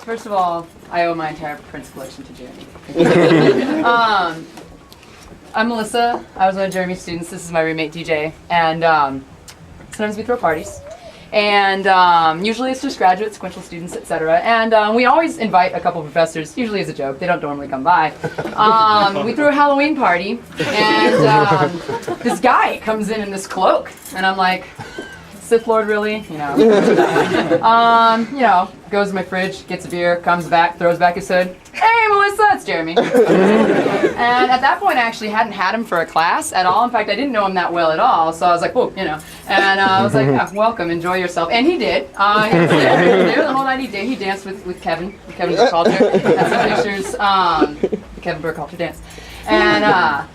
First of all, I owe my entire Prince collection to Jeremy. I'm Melissa. I was one of Jeremy's students. This is my roommate, DJ. And sometimes we throw parties. And usually it's just graduates, sequential students, etc. And we always invite a couple professors, usually as a joke. They don't normally come by. We threw a Halloween party, and this guy comes in this cloak. And I'm like, Sith Lord, really? You know, goes to my fridge, gets a beer, comes back, throws back his hood. Hey, Melissa, it's Jeremy. And at that point, I actually hadn't had him for a class at all. In fact, I didn't know him that well at all. So I was like, whoa, you know. And I was like, yeah, welcome, enjoy yourself. And he did. He was there the whole night. He danced with Kevin Burkhalter. Had some pictures. Kevin Burkhalter dance. And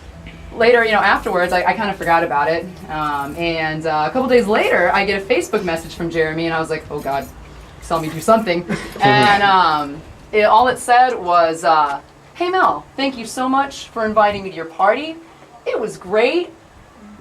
later, you know, afterwards, I kind of forgot about it. And a couple days later, I get a Facebook message from Jeremy, and I was like, oh God, he saw me do something. And all it said was, hey Mel, thank you so much for inviting me to your party. It was great.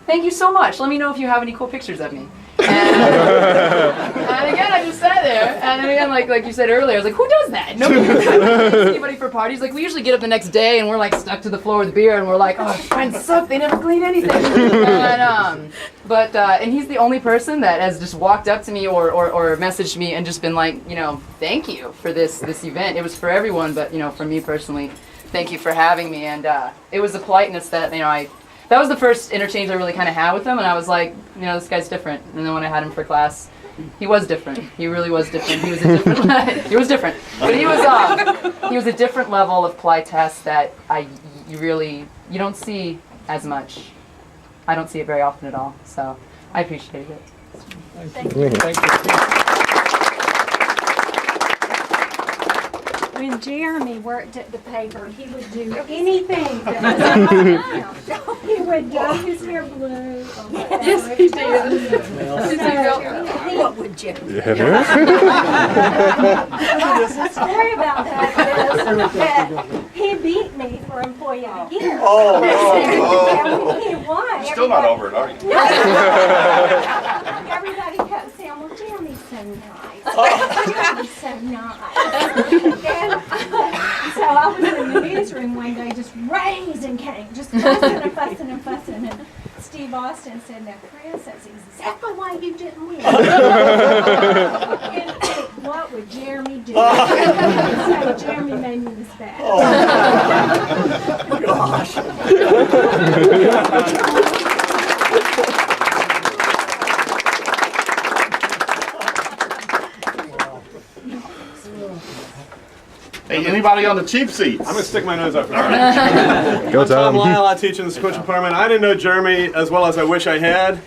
Thank you so much. Let me know if you have any cool pictures of me. And again, I just sat there, and then again, like you said earlier, I was like, who does that? Nobody does anybody for parties. Like, we usually get up the next day, and we're like stuck to the floor with beer, and we're like, oh, friends suck, they never clean anything. And, and he's the only person that has just walked up to me or messaged me and just been like, you know, thank you for this event. It was for everyone, but, you know, for me personally, thank you for having me. And it was a politeness that, you know, that was the first interchange I really kind of had with him, and I was like, you know, this guy's different. And then when I had him for class, he was different. He really was different. He was a different. He was different, but he was a different level of politesse that you don't see as much. I don't see it very often at all. So I appreciated it. Thank you. Thank you. When Jeremy worked at the paper, he would do anything that was around. He would dye his hair blue or whatever. Yes, he did. What would Jeremy do? The story about that is that he beat me for Employee of the Year. And when he won, You're still not over it, are you? Everybody kept saying, well, Jeremy's so nice. Jeremy's so nice. And so I was in the newsroom one day just raising Cane, just fussing and fussing. And Steve Austin said, now Chris, that's exactly why you didn't win. And what would Jeremy do? So Jeremy made me this bad. Hey, anybody on the cheap seats? I'm going to stick my nose out. All right. Go, Tom. I'm Lyle. I teach in the sequential department. I didn't know Jeremy as well as I wish I had.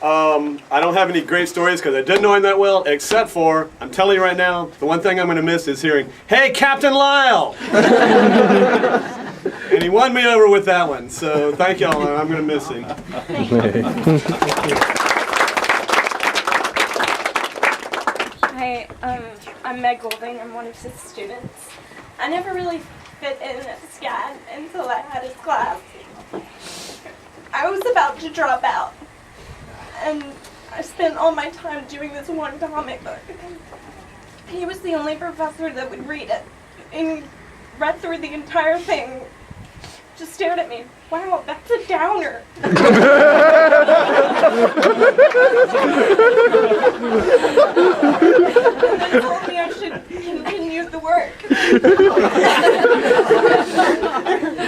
I don't have any great stories because I didn't know him that well, except for, I'm telling you right now, the one thing I'm going to miss is hearing, hey, Captain Lyle! And he won me over with that one, so thank y'all, I'm going to miss him. Hi, I'm Meg Golding. I'm one of his students. I never really fit in at SCAD until I had his class. I was about to drop out, and I spent all my time doing this one comic book. He was the only professor that would read it, and read through the entire thing, just stared at me. Wow, that's a downer. And then told me I should continue the work. The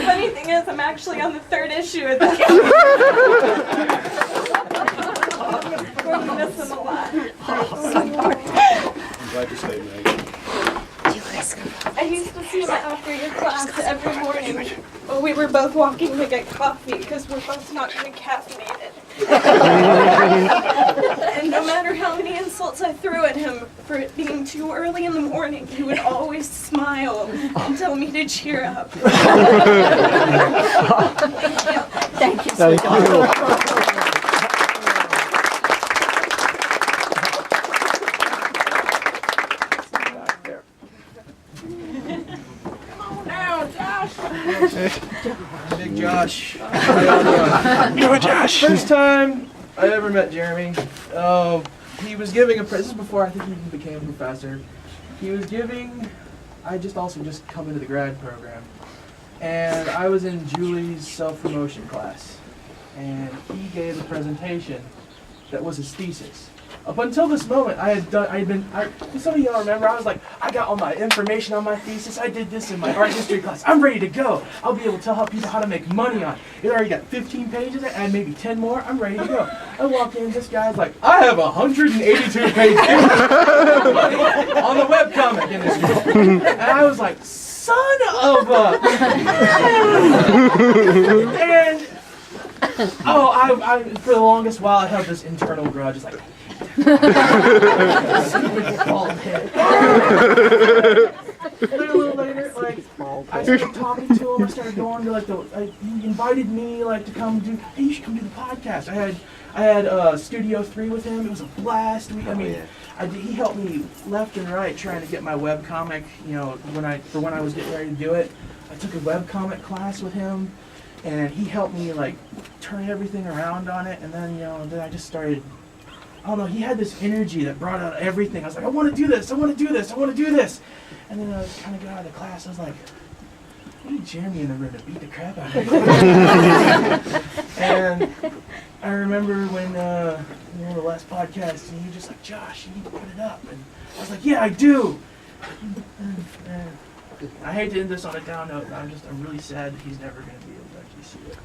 funny thing is, I'm actually on the 3rd issue of this. We're going to miss him a lot. I'm glad you stayed, Meg. I used to see him after your class every morning. Well, we were both walking to get coffee because we're both not going to caffeinate it. And no matter how many insults I threw at him for it being too early in the morning, he would always smile and tell me to cheer up. Thank you. Thank you. Big Josh. Go Josh. First time I ever met Jeremy. He was giving this is before I think he even became a professor. he was giving, I just come into the grad program, and I was in Julie's self-promotion class, and he gave a presentation that was his thesis. Up until this moment, some of y'all remember, I was like, I got all my information on my thesis, I did this in my art history class, I'm ready to go. I'll be able to tell people how to make money on it. It already got 15 pages, and maybe 10 more, I'm ready to go. I walk in, this guy's like, I have 182 pages on the webcomic industry. And I was like, son of a... And, I for the longest while, I held this internal grudge, it's like, stupid bald head. A little later, like, I started talking to him. I started going to he invited me to come do. Hey, you should come do the podcast. I had Studio 3 with him. It was a blast. He helped me left and right trying to get my webcomic. When I was getting ready to do it, I took a webcomic class with him, and he helped me turn everything around on it. And then then I just started. I don't know, he had this energy that brought out everything. I was like, I want to do this, I want to do this, I want to do this. And then I kind of got out of the class, I was like, I need Jeremy in the room to beat the crap out of me. And I remember when, the last podcast, and you were just like, Josh, you need to put it up. And I was like, yeah, I do. I hate to end this on a down note, but I'm really sad that he's never going to be able to actually see it.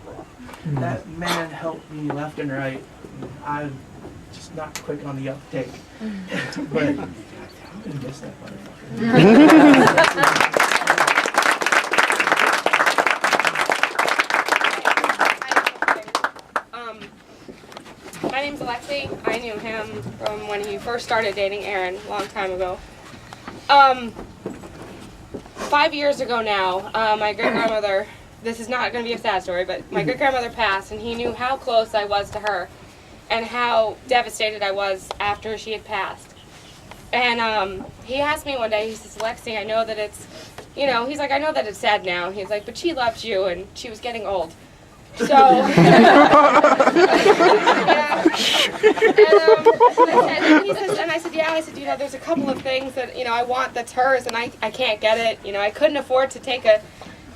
That man helped me left and right. I'm just not quick on the uptake. But I'm going to miss that motherfucker. My name's Alexi. I knew him from when he first started dating Erin a long time ago. 5 years ago now, my great-grandmother, this is not going to be a sad story, but my great-grandmother passed, and he knew how close I was to her and how devastated I was after she had passed. And he asked me one day, he says, Lexi, I know that it's, he's like, I know that it's sad now. He's like, but she loved you, and she was getting old. So, yeah. And I said, yeah, I said, there's a couple of things that, I want that's hers, and I can't get it. I couldn't afford to take a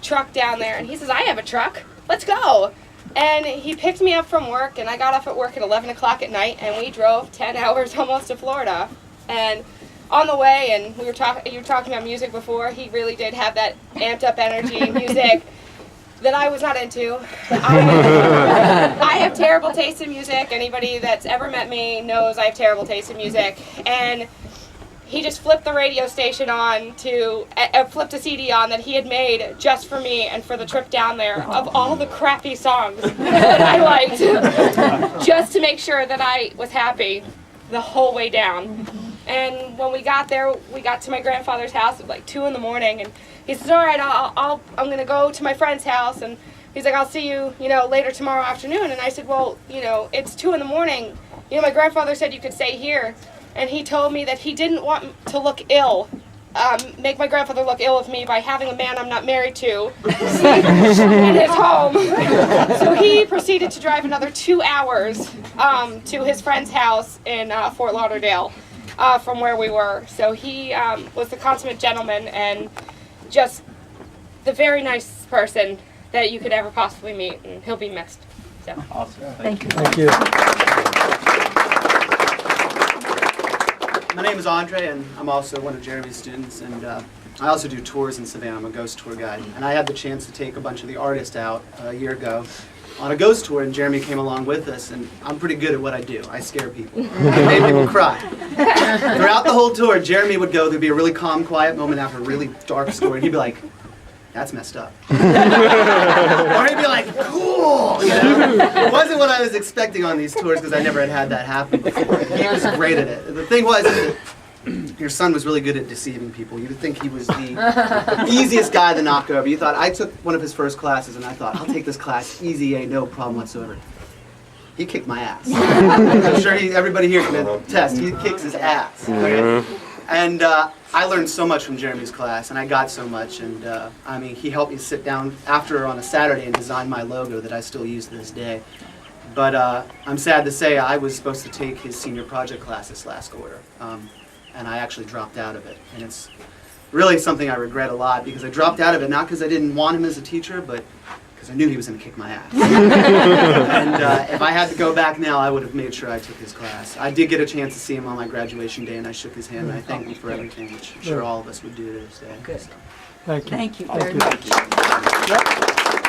truck down there. And he says, I have a truck. Let's go. And he picked me up from work, and I got off at work at 11 o'clock at night, and we drove 10 hours almost to Florida. And on the way, and you were talking about music before, he really did have that amped up energy music that I was not into. I have terrible taste in music. Anybody that's ever met me knows I have terrible taste in music. And he just flipped the radio station on flipped a CD on that he had made just for me and for the trip down there of all the crappy songs that I liked, just to make sure that I was happy the whole way down. And when we got there, we got to my grandfather's house at like 2 in the morning, and he says, all right, I'm going to go to my friend's house, and he's like, I'll see you, later tomorrow afternoon. And I said, well, it's 2 in the morning. My grandfather said you could stay here. And he told me that he didn't want to look ill, make my grandfather look ill with me by having a man I'm not married to sleep in his home. So he proceeded to drive another 2 hours to his friend's house in Fort Lauderdale from where we were. So he was the consummate gentleman and just the very nice person that you could ever possibly meet, and he'll be missed. So. Awesome. Thank you. Thank you. My name is Andre, and I'm also one of Jeremy's students, and I also do tours in Savannah. I'm a ghost tour guide, and I had the chance to take a bunch of the artists out a year ago on a ghost tour, and Jeremy came along with us, and I'm pretty good at what I do. I scare people. I made people cry. Throughout the whole tour, Jeremy would go, there'd be a really calm, quiet moment after a really dark story, and he'd be like, that's messed up. Or he'd be like, cool! It wasn't what I was expecting on these tours because I never had that happen before. He was great at it. The thing was that your son was really good at deceiving people. You would think he was the easiest guy to knock over. You thought, I took one of his first classes and I thought, I'll take this class easy, no problem whatsoever. He kicked my ass. I'm sure everybody here can attest. He kicks his ass. Okay? And I learned so much from Jeremy's class, and I got so much. And he helped me sit down after on a Saturday and design my logo that I still use to this day. But I'm sad to say I was supposed to take his senior project class this last quarter. and I actually dropped out of it. And it's really something I regret a lot, because I dropped out of it not because I didn't want him as a teacher, but because I knew he was going to kick my ass. And if I had to go back now, I would have made sure I took his class. I did get a chance to see him on my graduation day, and I shook his hand, and I thanked him for everything, which I'm sure all of us would do to this day. Good. Thank you. Thank you very much.